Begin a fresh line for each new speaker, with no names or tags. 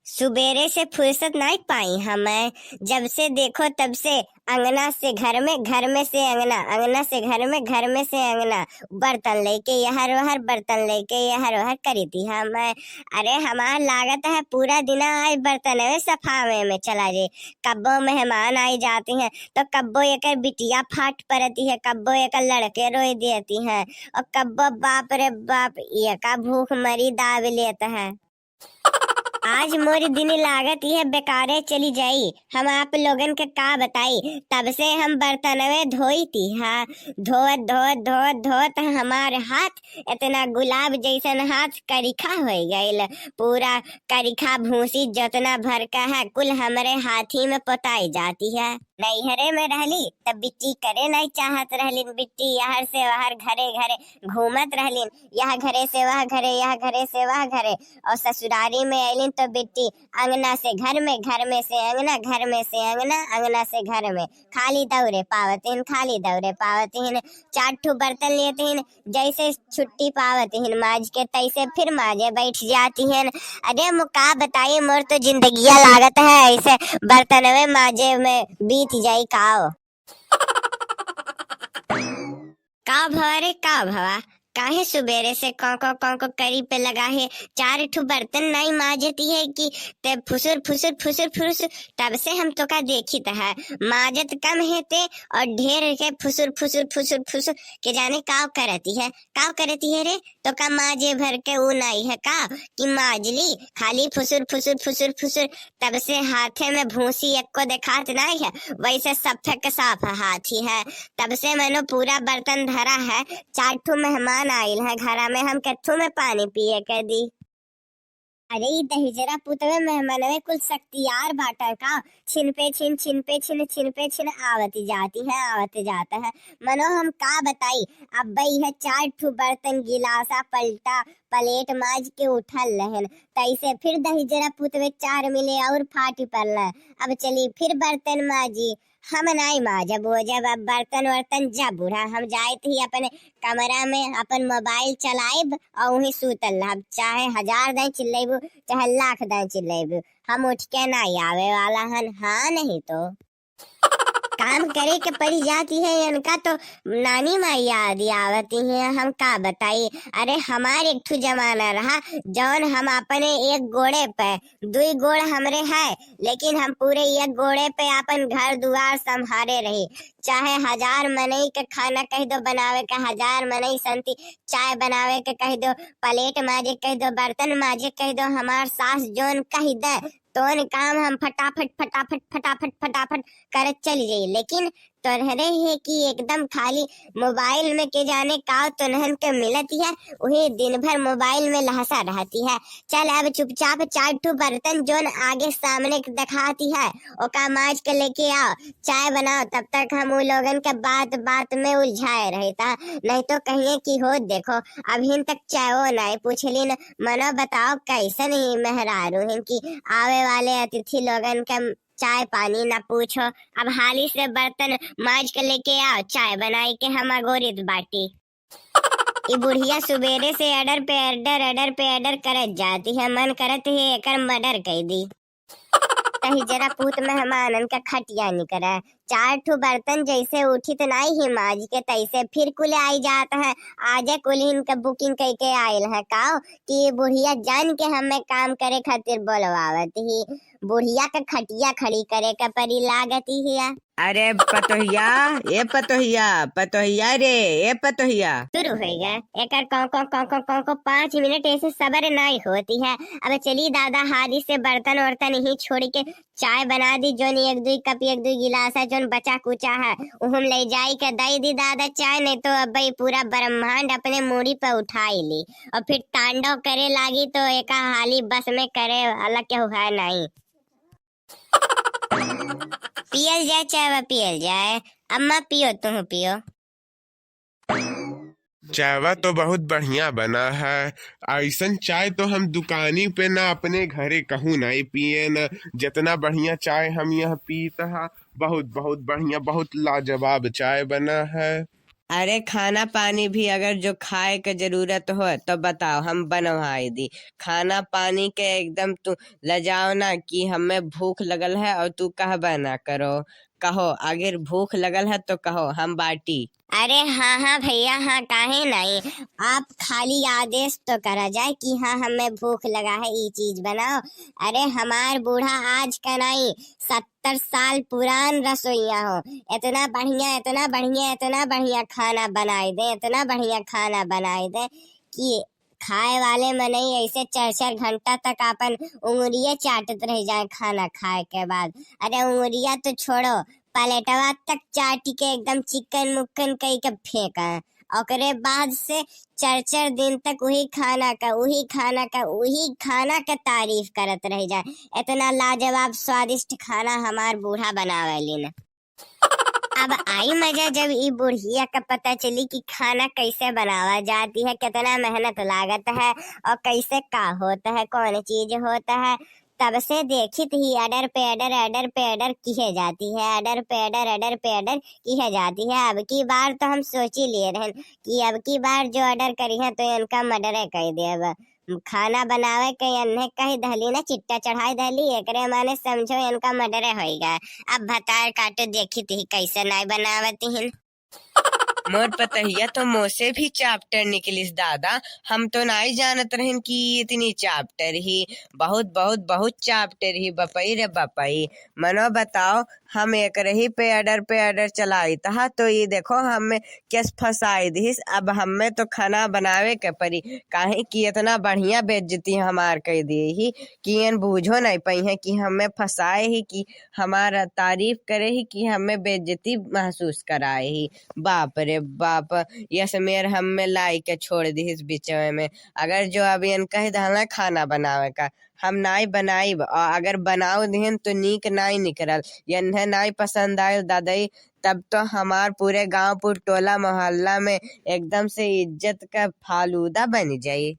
सुबेरे से फुर्सत नहीं पाई हमें। जब से देखो तब से अंगना से घर में, घर में से अंगना, अंगना से घर में, घर में से अंगना, बर्तन लेके यहर वहर, बर्तन लेके यहर वहर करी थी हमें। अरे हमार लागत है पूरा दिन आज बर्तन में सफावे में चला जाए। कब्बो मेहमान आई जाती हैं तो कब्बो एक बिटिया फाट पड़ती है, कब्बो एक लड़के रोई देती हैं, और कब्बो बाप रे बाप ये का भूख मरी दाब लेता है। आज मोरी दिन लागत यह बेकारे चली जाई। हम आप लोगन के का बताई, तब से हम बर्तनवे धोई थी। हाँ, धोत धोत धोत धोत हमारे हाथ इतना गुलाब जैसन हाथ करिखा हो गईल। पूरा करिखा भूसी जितना भर का है कुल हमारे हाथी में पोताई जाती है। नैहरे में रहली तब बिट्टी करे नहीं चाहत रहलिन। बिट्टी यहर से वहर घरे घरे घूमत रहलिन, यह घरे से वह घरे, यह घरे से वह घरे। और ससुरारी में अलिन तो बिट्टी अंगना से घर में, घर में से अंगना, घर में से अंगना, अंगना से घर में खाली दौरे पावतीन, खाली दौरे पावतीन। 4 ठू बर्तन लेतीन, जैसे छुट्टी पावतीन माज के तैसे फिर माजे बैठ जाती हैं। अरे मुका बताइए, मोर तो जिंदगिया लागत है ऐसे बर्तन में माजे में बीत जाई काओ। का भवा रे का भवा, काहे सुबेरे से कौ करी पे लगा है। 4 ठू बर्तन नहीं माजती है कि ते फुसुर फुसुर फुसुर फुसुर। तब से हम तो का देखी है माजत कम है ते और ढेर के फुसुर फुसुर फुसुर फुसुर के जाने काव करती है, काव करती है रे। तो का माजे भर के वो नहीं है का कि माजली खाली फुसुर फुसुर फुसुर फुसुर। तब से हाथे में भूसी एक को दिखात नहीं है, वैसे सफे के साफ हाथी है। तब से मैंने पूरा बर्तन धरा है। 4 ठू मेहमान आइल है घरा में, हम कथू में पानी पिए के दी। अरे दहिजरा पुतवे मेहमानवे कुल शक्तियार बाटा का, छिन पे छिन, छिन पे छिन, छिन पे छिन आवती जाती है, आवते जाता है। मनो हम का बताई, अब भाई है 4 ठू बर्तन गिलासा पलटा प्लेट माज के उठल रहन। तैसे फिर दहिजरा पुतवे 4 मिले और फाटी पड़ला। अब चली फिर बर्तन माजी। हम नहीं माजब हो जब अब बर्तन वर्तन जब बूढ़ा हम जाए थी अपने कमरा में अपन मोबाइल चलाइब और वहीं सूतल रहब। चाहे 1000 दिन चिल्लेबू, चाहे लाख दिन चिल्लेबू, हम उठ के नहीं आवे वाला हन। हाँ नहीं तो काम करे के पड़ी जाती है इनका तो नानी माँ याद आवती है। हम का बताई। अरे हमारे एक ठू जमाना रहा जौन हम अपने एक गोड़े पे, 2 गोड़ हमरे है, लेकिन हम पूरे एक गोड़े पे अपन घर दुआर संभारे रही। चाहे 1000 मनई के खाना कह दो बनावे के, 1000 मनई संती चाय बनावे के कह दो, प्लेट माजे कह दो, बर्तन माजे कह दो, हमार सास जोन कह दे तो काम हम फटाफट फटाफट फटाफट फटाफट करत चली जाई। लेकिन तोहरे है कि एकदम खाली मोबाइल में के जाने का तुनहन के मिलती है, वही दिन भर मोबाइल में लहसा रहती है। चल अब चुपचाप 4 ठू बर्तन जोन आगे सामने दिखाती है ओका माज के लेके आओ, चाय बनाओ। तब तक हम उन लोगन के बात बात में उलझाए रहता, नहीं तो कहिए कि हो देखो अभी तक चाय नहीं पूछली न। मनो बताओ कैसे नहीं मेहरारू हैं कि आवे वाले अतिथि लोगन के चाय पानी ना पूछो। अब हाली से बर्तन माज के लेके आओ, चाय बनाई के हम अगोरित बाटी। ये बुढ़िया सुबेरे से अडर पे अडर, अडर पे अडर करत जाती है, मन करत है एकर मर्डर कह दी। कहीं जरा पूत मेहमानन का खटिया निकरा। 4 ठू बर्तन जैसे उठी तो नहीं ही माज के तैसे फिर कुल आई जाता है। आजे कुल इनका बुकिंग कई के आयल है का कि बुढ़िया जान के हमें काम करे खातिर बोलवावत ही। बुढ़िया का खटिया खड़ी करे का परी लागती है।
अरे पतोहिया, ए पतोहिया, पतोहिया रे, ए पतोहिया।
शुरू हो गया एकर कौ 5 मिनट ऐसे सबर नहीं होती है। अब चली दादा हादी से बर्तन वर्तन ही छोड़ के चाय बना दी, जोन 1-2 कप 1-2 गिलास है जोन बचा कुचा है उहम ले जाई के दई दी दादा चाय। नहीं तो अब भाई पूरा ब्रह्मांड अपने मूड़ी पे उठाई ली और फिर तांडव करे लागी तो एका हाली बस में करे अलग के हुआ नहीं। पियल जाए चाय पियल जाए। अम्मा पियो, तुम पियो।
चायवा तो बहुत बढ़िया बना है। ऐसन चाय तो हम दुकानी पे ना अपने घरे कहूँ नहीं पिए न। जितना बढ़िया चाय हम यह पीता है, बहुत बहुत बढ़िया, बहुत लाजवाब चाय बना है।
अरे खाना पानी भी अगर जो खाए के जरूरत हो तो बताओ, हम बनवाई दी। खाना पानी के एकदम तू लजाओ ना कि हमें भूख लगल है और तू कहबे ना करो। कहो, अगर भूख लगल है तो कहो, हम बाटी।
अरे हाँ हाँ भैया, हाँ काहे नहीं। आप खाली आदेश तो करा जाए कि हाँ हमें भूख लगा है, ये चीज बनाओ। अरे हमार बूढ़ा आज का नहीं, 70 साल पुरान रसोईया हो, इतना बढ़िया इतना बढ़िया इतना बढ़िया खाना बनाए दे, इतना बढ़िया खाना बनाए दे कि खाए वाले में नहीं ऐसे 4-4 घंटा तक अपन उंगलियां चाटत रह जाए खाना खाए के बाद। अरे उंगलियां तो छोड़ो, पलेटवा तक चाटी के एकदम चिकन मुक्कन कई के फेंका। ओकरे बाद से 4-4 दिन तक वही खाना का तारीफ करत रह जाए। इतना लाजवाब स्वादिष्ट खाना हमार बूढ़ा बनावेलिन। अब आई मजा जब ई बुढ़िया का पता चली कि खाना कैसे बनावा जाती है, कितना मेहनत लागत है और कैसे का होता है, कौन चीज होता है। तब से देखी थी अडर पे अडर किए जाती है, अडर पे अडर किए जाती है। अब की बार तो हम सोच ही लिए रहे कि अब की बार जो ऑर्डर करी है तो इनका मर्डर कह दे। अब खाना बनावे के अन्य कही दहली ना, चिट्टा चढ़ाई दहली, एकरे माने समझो इनका मर्डर होएगा। अब भतार काटो देखी थी कैसे नहीं बनावती हिन।
मोर पतहिया तो मुँह से भी चैप्टर निकलिस दादा। हम तो नहीं जानत रहन कि इतनी चैप्टर ही। बहुत बहुत बहुत चैप्टर ही बपई रे बपई। मनो बताओ, हम एक रही पे अडर चलाई था तो ये देखो हमें कैस फंसाई दिस। अब हमें तो खाना बनावे के परी, काहे कि इतना बढ़िया बेइज्जती हमार कर दिए ही कि इन बूझो नहीं पाई है कि हमें फंसाए ही कि हमारा तारीफ करे ही कि हमें बेइज्जती महसूस कराए ही। बाप रे बाप, यस मेर हमें लाई के छोड़ दी इस बीच में। अगर जो अभी इन कह दहला खाना बनावे का, हम नाई बनाईब, और अगर बनाओ दिहन तो नीक नाई निकलल, यन्हे नाई पसंद आयल दादाई, तब तो हमार पूरे गांव टोला मोहल्ला में एकदम से इज्जत का फालूदा बन जाये।